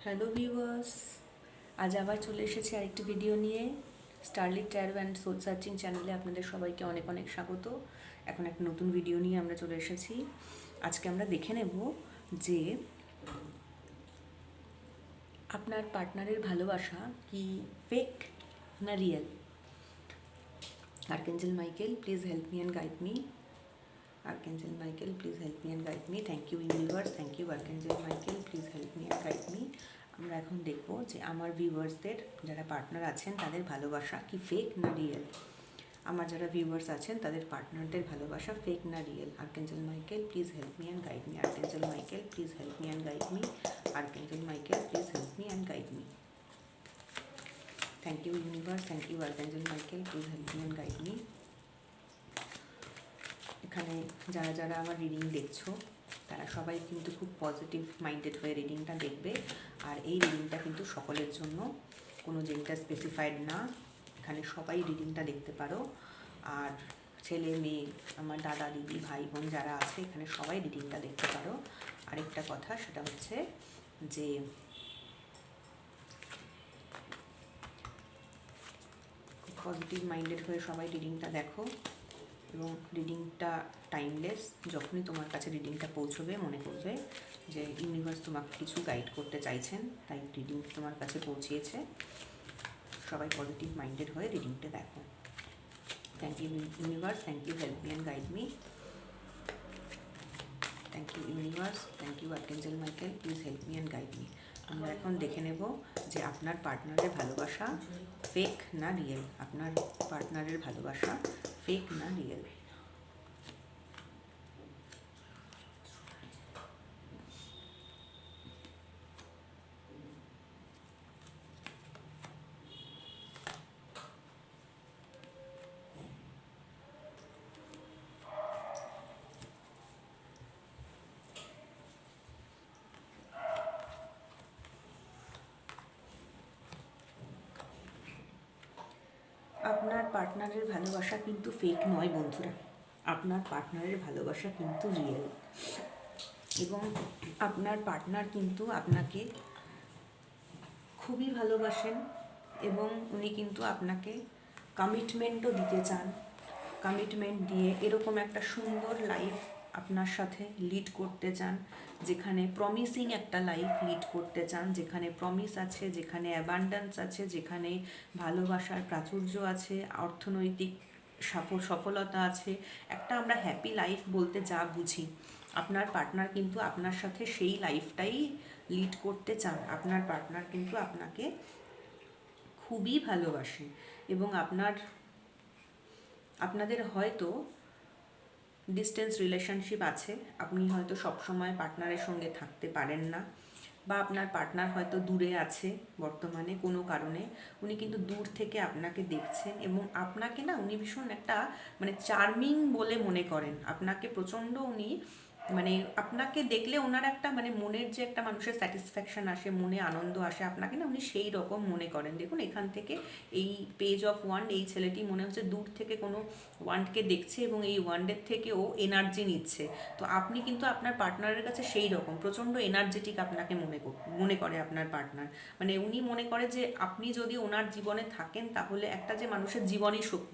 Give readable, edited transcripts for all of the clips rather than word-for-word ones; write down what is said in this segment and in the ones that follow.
Hello viewers, আজ আবার চলে এসেছি আরেকটি ভিডিও নিয়ে। স্টারলিট ট্যারো অ্যান্ড সোল সার্চিং চ্যানেলে আপনাদের সবাইকে অনেক অনেক স্বাগত। এখন একটা নতুন ভিডিও নিয়ে আমরা চলে এসেছি। আজকে আমরা দেখে নেব যে আপনার পার্টনারের ভালোবাসা কি ফেক না real. Archangel Michael, please help me and guide me. Archangel Michael, please help me and guide me. Thank you universe, thank you Archangel Michael, please help me and guide me. আমরা এখন দেখব যে আমার ভিউয়ার্সদের যারা partner আছেন তাদের ভালোবাসা কি ফেক না রিয়েল। আমার যারা ভিউয়ার্স আছেন তাদের পার্টনারদের ভালোবাসা ফেক না real. Archangel Michael, please help me and guide me. Archangel Michael, please help me and guide me. Archangel Michael, please help me and guide me. Thank you universe, thank you archangel Michael, please help me and guide me. এখানে যারা যারা আমার reading দেখছো তারা সবাই কিন্তু খুব positive minded হয়ে রিডিংটা দেখবে। আর এই রিডিংটা কিন্তু সকলের জন্য, কোনো জেন্ডার স্পেসিফাইড না। এখানে সবাই রিডিংটা দেখতে পারো। আর ছেলে মেয়ে, আমার দাদা দিদি ভাই বোন যারা আছে এখানে সবাই রিডিংটা দেখতে পারো। আরেকটা কথা সেটা হচ্ছে যে পজিটিভ মাইন্ডেড হয়ে সবাই রিডিংটা দেখো এবং রিডিংটা টাইমলেস। যখনই তোমার কাছে রিডিংটা পৌঁছবে মনে করবে যে ইউনিভার্স তোমাকে কিছু গাইড করতে চাইছেন, তাই রিডিং তোমার কাছে পৌঁছিয়েছে। সবাই পজিটিভ মাইন্ডেড হয়ে রিডিংটা দেখো। Thank you universe, thank you help me and guide me. Thank you universe, thank you archangel Michael, please help me and guide me. আমরা এখন দেখে নেব যে আপনার পার্টনারের ভালোবাসা ফেক না রিয়েল। আপনার পার্টনারের ভালোবাসা ফেক না রিয়েল। আপনার পার্টনারের ভালোবাসা কিন্তু ফেক নয় বন্ধুরা, আপনার পার্টনারের ভালোবাসা কিন্তু রিয়েল। এবং আপনার পার্টনার কিন্তু আপনাকে খুবই ভালোবাসেন এবং উনি কিন্তু আপনাকে কমিটমেন্টও দিতে চান। কমিটমেন্ট দিয়ে এরকম একটা সুন্দর লাইফ আপনার সাথে লিড করতে চান, যেখানে প্রমিসিং একটা লাইফ লিড করতে চান, যেখানে প্রমিস আছে, যেখানে অ্যাবান্ডেন্স আছে, যেখানে ভালোবাসার প্রাচুর্য আছে, অর্থনৈতিক সফলতা আছে। একটা আমরা হ্যাপি লাইফ বলতে যা বুঝি, আপনার পার্টনার কিন্তু আপনার সাথে সেই লাইফটাই লিড করতে চান। আপনার পার্টনার কিন্তু আপনাকে খুবই ভালোবাসে এবং আপনাদের হয়তো ডিস্টেন্স রিলেশনশিপ আছে। আপনি হয়তো সবসময় পার্টনারের সঙ্গে থাকতে পারেন না, বা আপনার পার্টনার হয়তো দূরে আছে বর্তমানে কোনো কারণে। উনি কিন্তু দূর থেকে আপনাকে দেখছেন এবং আপনাকে না উনি ভীষণ একটা চার্মিং বলে মনে করেন। আপনাকে প্রচণ্ড উনি আপনাকে দেখলে ওনার একটা মনের যে একটা মানুষের স্যাটিসফ্যাকশন আসে, মনে আনন্দ আসে, আপনাকে না উনি সেই রকম মনে করেন। দেখুন এখান থেকে এই পেজ অফ ওয়ান্ড, এই ছেলেটি মনে হচ্ছে দূর থেকে কোনো ওয়ান্ডকে দেখছে এবং এই ওয়ান্ডের থেকে ও এনার্জি নিচ্ছে। তো আপনি কিন্তু আপনার পার্টনারের কাছে সেই রকম প্রচণ্ড এনার্জেটিক আপনাকে মনে করে আপনার পার্টনার। উনি মনে করে যে আপনি যদি ওনার জীবনে থাকেন তাহলে একটা যে মানুষের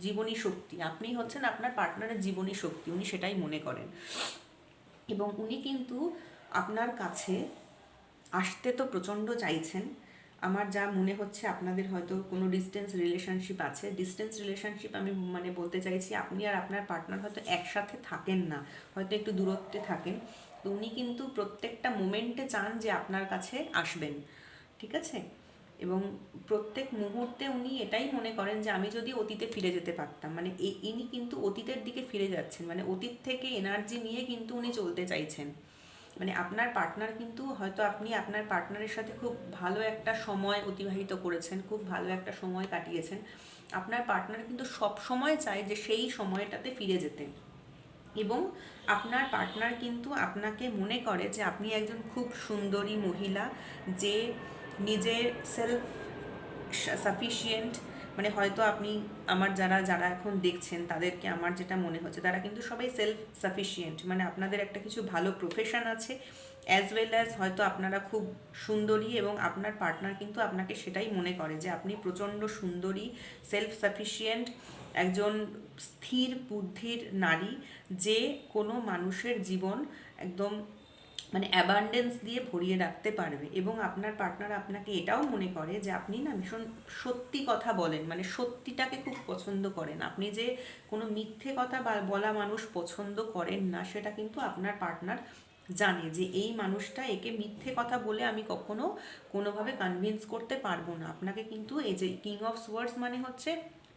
জীবনী শক্তি, আপনি হচ্ছেন আপনার পার্টনারের জীবনী শক্তি, উনি সেটাই মনে করেন। এবং উনি কিন্তু আপনার কাছে আসতে তো প্রচণ্ড চাইছেন। আমার যা মনে হচ্ছে আপনাদের হয়তো কোনো ডিস্টেন্স রিলেশনশিপ আছে। ডিস্টেন্স রিলেশনশিপ আমি বলতে চাইছি আপনি আর আপনার পার্টনার হয়তো একসাথে থাকেন না, হয়তো একটু দূরত্বে থাকেন। তো উনি কিন্তু প্রত্যেকটা মোমেন্টে চান যে আপনার কাছে আসবেন, ঠিক আছে? এবং প্রত্যেক মুহূর্তে উনি এটাই মনে করেন যে আমি যদি অতীতে ফিরে যেতে পারতাম। ইনি কিন্তু অতীতের দিকে ফিরে যাচ্ছেন, অতীত থেকে এনার্জি নিয়ে কিন্তু উনি চলতে চাইছেন। আপনার পার্টনার কিন্তু হয়তো আপনি আপনার পার্টনারের সাথে খুব ভালো একটা সময় অতিবাহিত করেছেন, খুব ভালো একটা সময় কাটিয়েছেন। আপনার পার্টনার কিন্তু সব সময় চায় যে সেই সময়টাতে ফিরে যেতে। এবং আপনার পার্টনার কিন্তু আপনাকে মনে করে যে আপনি একজন খুব সুন্দরী মহিলা, যে নিজের সেলফ সাফিসিয়েন্ট, মানে হয়তো আপনি আমার যারা যারা এখন দেখছেন তাদেরকে আমার যেটা মনে হচ্ছে তারা কিন্তু সবাই সেলফ সাফিসিয়েন্ট, মানে আপনাদের একটা কিছু ভালো প্রফেশন আছে, অ্যাজ ওয়েল অ্যাজ হয়তো আপনারা খুব সুন্দরী এবং আপনার পার্টনার কিন্তু আপনাকে সেটাই মনে করে যে আপনি প্রচণ্ড সুন্দরী, সেলফ সাফিসিয়েন্ট, একজন স্থির বুদ্ধির নারী, যে কোনো মানুষের জীবন একদম মানে অ্যাবান্ডেন্স দিয়ে ভরিয়ে রাখতে পারবে। এবং আপনার পার্টনার আপনাকে এটাও মনে করে যে আপনি না ভীষণ সত্যি কথা বলেন, মানে সত্যিটাকে খুব পছন্দ করেন। আপনি যে কোনো মিথ্যে কথা বলা মানুষ পছন্দ করেন না, সেটা কিন্তু আপনার পার্টনার জানে যে এই মানুষটা, একে মিথ্যে কথা বলে আমি কখনো কোনোভাবে কনভিন্স করতে পারবো না। আপনাকে কিন্তু এই যে কিং অফ সোয়ার্ডস মানে হচ্ছে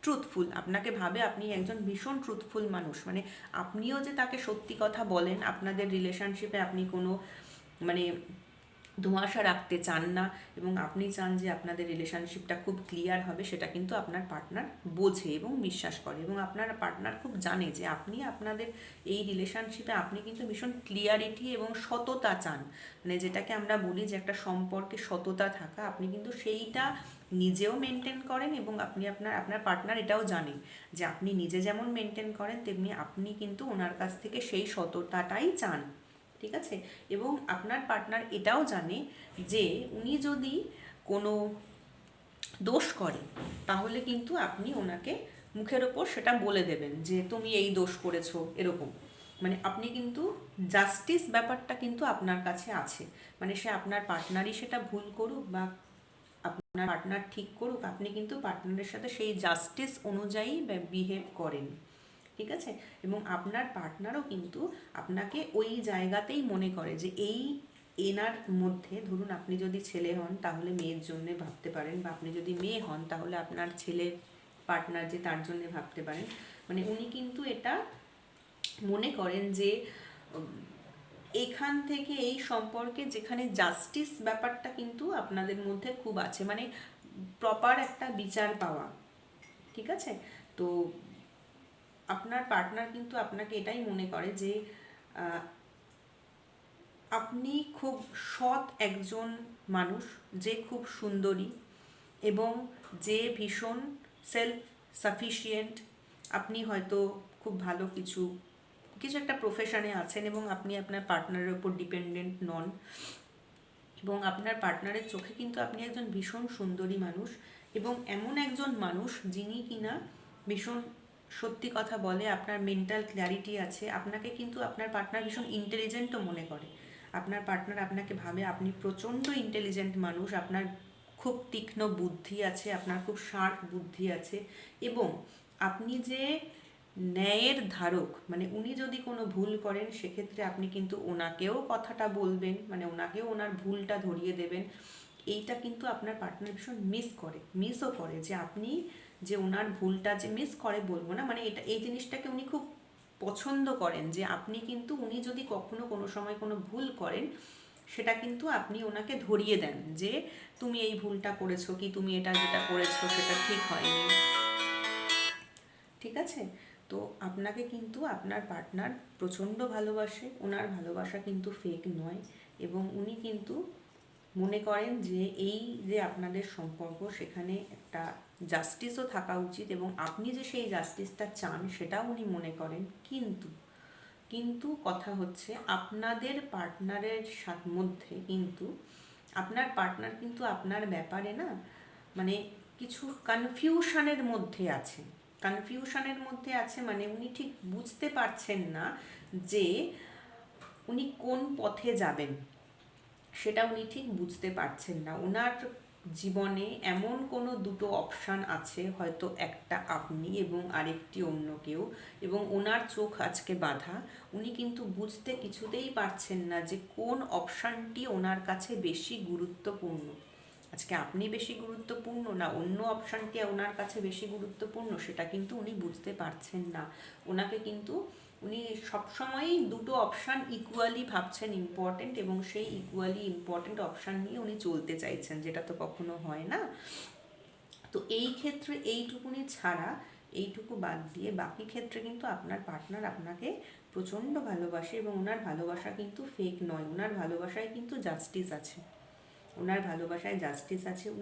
ট্রুথফুল, আপনাকে ভাবে আপনি একজন ভীষণ ট্রুথফুল মানুষ, মানে আপনিও যে তাকে সত্যি কথা বলেন, আপনাদের রিলেশনশিপে আপনি কোনো মানে ধোঁয়াশা রাখতে চান না এবং আপনি চান যে আপনাদের রিলেশনশিপটা খুব ক্লিয়ার হবে, সেটা কিন্তু আপনার পার্টনার বোঝে এবং বিশ্বাস করে। এবং আপনার পার্টনার খুব জানে যে আপনি আপনাদের এই রিলেশনশিপে আপনি কিন্তু ভীষণ ক্লিয়ারিটি এবং সততা চান, মানে যেটাকে আমরা বলি যে একটা সম্পর্কে সততা থাকা, আপনি কিন্তু সেইটা নিজেও মেনটেন করেন এবং আপনি আপনার পার্টনার এটাও জানেন যে আপনি নিজে যেমন মেনটেন করেন তেমনি আপনি কিন্তু ওনার কাছ থেকে সেই সততাটাই চান। ঠিক আছে? এবং আপনার পার্টনার এটাও জানে যে উনি যদি কোনো দোষ করে তাহলে কিন্তু আপনি ওনাকে মুখের ওপর সেটা বলে দেবেন যে তুমি এই দোষ করেছো, এরকম। মানে আপনি কিন্তু জাস্টিস ব্যাপারটা কিন্তু আপনার কাছে আছে, মানে সে আপনার পার্টনারই সেটা ভুল করুক বা আপনার পার্টনার ঠিক করুক, আপনি কিন্তু পার্টনারের সাথে সেই জাস্টিস অনুযায়ী বিহেভ করেন। ঠিক আছে? এবং আপনার পার্টনারও কিন্তু আপনাকে ওই জায়গাতেই মনে করে যে এই এনার মধ্যে, ধরুন আপনি যদি ছেলে হন তাহলে মেয়ের জন্য ভাবতে পারেন, বা আপনি যদি মেয়ে হন তাহলে আপনার ছেলের পার্টনার যে তার জন্য ভাবতে পারেন। মানে উনি কিন্তু এটা মনে করেন যে এখান থেকে এই সম্পর্কে যেখানে জাস্টিস ব্যাপারটা কিন্তু আপনাদের মধ্যে খুব আছে, মানে প্রপার একটা বিচার পাওয়া। ঠিক আছে? তো আপনার পার্টনার কিন্তু আপনাকে এটাই মনে করে যে আপনি খুব সৎ একজন মানুষ, যে খুব সুন্দরী এবং যে ভীষণ সেলফ সাফিসিয়েন্ট। আপনি হয়তো খুব ভালো কিছু কিছু একটা প্রফেশনে আছেন এবং আপনি আপনার পার্টনারের ওপর ডিপেন্ডেন্ট নন, এবং আপনার পার্টনারের চোখে কিন্তু আপনি একজন ভীষণ সুন্দরী মানুষ এবং এমন একজন মানুষ যিনি কিনা ভীষণ সত্যি কথা বলে, আপনার মেন্টাল ক্ল্যারিটি আছে, আপনাকে কিন্তু আপনার পার্টনার ভীষণ ইন্টেলিজেন্টও মনে করে। আপনার পার্টনার আপনাকে ভাবে আপনি প্রচণ্ড ইন্টেলিজেন্ট মানুষ, আপনার খুব তীক্ষ্ণ বুদ্ধি আছে, আপনার খুব শার্প বুদ্ধি আছে, এবং আপনি যে ন্যায়ের ধারক, মানে উনি যদি কোনো ভুল করেন সেক্ষেত্রে আপনি কিন্তু ওনাকেও কথাটা বলবেন, মানে ওনাকেও ওনার ভুলটা ধরিয়ে দেবেন। এইটা কিন্তু আপনার পার্টনার ভীষণ মিসও করে যে আপনি যে ওনার ভুলটা যে মিস করে বলবো না, মানে এটা এই জিনিসটাকে উনি খুব পছন্দ করেন যে আপনি কিন্তু উনি যদি কখনো কোনো সময় কোনো ভুল করেন সেটা কিন্তু আপনি ওনাকে ধরিয়ে দেন যে তুমি এই ভুলটা করেছো, কি তুমি এটা যেটা করেছো সেটা ঠিক হয়নি। ঠিক আছে? তো আপনাকে কিন্তু আপনার পার্টনার প্রচণ্ড ভালোবাসে, ওনার ভালোবাসা কিন্তু ফেক নয়, এবং উনি কিন্তু মনে করেন যে এই যে আপনাদের সম্পর্ক সেখানে একটা জাস্টিসও থাকা উচিত এবং আপনি যে সেই জাস্টিসটা চান সেটাও উনি মনে করেন। কিন্তু কিন্তু কথা হচ্ছে আপনাদের পার্টনারের মধ্যে কিন্তু আপনার পার্টনার কিন্তু আপনার ব্যাপারে না মানে কিছু কনফিউশনের মধ্যে আছে, মানে উনি ঠিক বুঝতে পারছেন না যে উনি কোন পথে যাবেন, সেটা উনি ঠিক বুঝতে পারছেন না। ওনার জীবনে এমন কোনো দুটো অপশান আছে, হয়তো একটা আপনি এবং আরেকটি অন্য কেউ, এবং ওনার চোখ আজকে বাঁধা। উনি কিন্তু বুঝতে কিছুতেই পারছেন না যে কোন অপশানটি ওনার কাছে বেশি গুরুত্বপূর্ণ। আজকে আপনি বেশি গুরুত্বপূর্ণ না অন্য অপশানটি ওনার কাছে বেশি গুরুত্বপূর্ণ, সেটা কিন্তু উনি বুঝতে পারছেন না। ওনাকে কিন্তু উনি সবসময়ই দুটো অপশান ইকুয়ালি ভাবছেন ইম্পর্টেন্ট, এবং সেই ইকুয়ালি ইম্পর্টেন্ট অপশান নিয়ে উনি চলতে চাইছেন, যেটা তো কখনো হয় না। তো এই ক্ষেত্রে এইটুকুনি ছাড়া, এইটুকু বাদ দিয়ে বাকি ক্ষেত্রে কিন্তু আপনার পার্টনার আপনাকে প্রচণ্ড ভালোবাসে এবং ওনার ভালোবাসা কিন্তু ফেক নয়, ওনার ভালোবাসায় কিন্তু জাস্টিস আছে।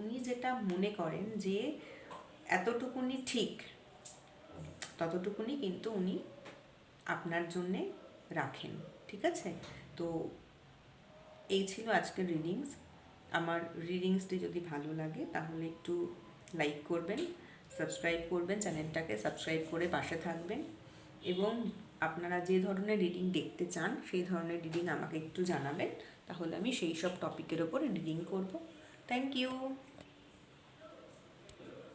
উনি যেটা মনে করেন যে এতটুকুনি ঠিক, ততটুকুনি কিন্তু উনি আপনার জন্যে রাখেন। ঠিক আছে? তো এই ছিল আজকের রিডিংস। আমার রিডিংসটি যদি ভালো লাগে তাহলে একটু লাইক করবেন, সাবস্ক্রাইব করবেন, চ্যানেলটাকে সাবস্ক্রাইব করে পাশে থাকবেন, এবং আপনারা যে ধরনের রিডিং দেখতে চান সেই ধরনের রিডিং আমাকে একটু জানাবেন, তাহলে আমি সেই সব টপিকের ওপর রিডিং করব। Thank you.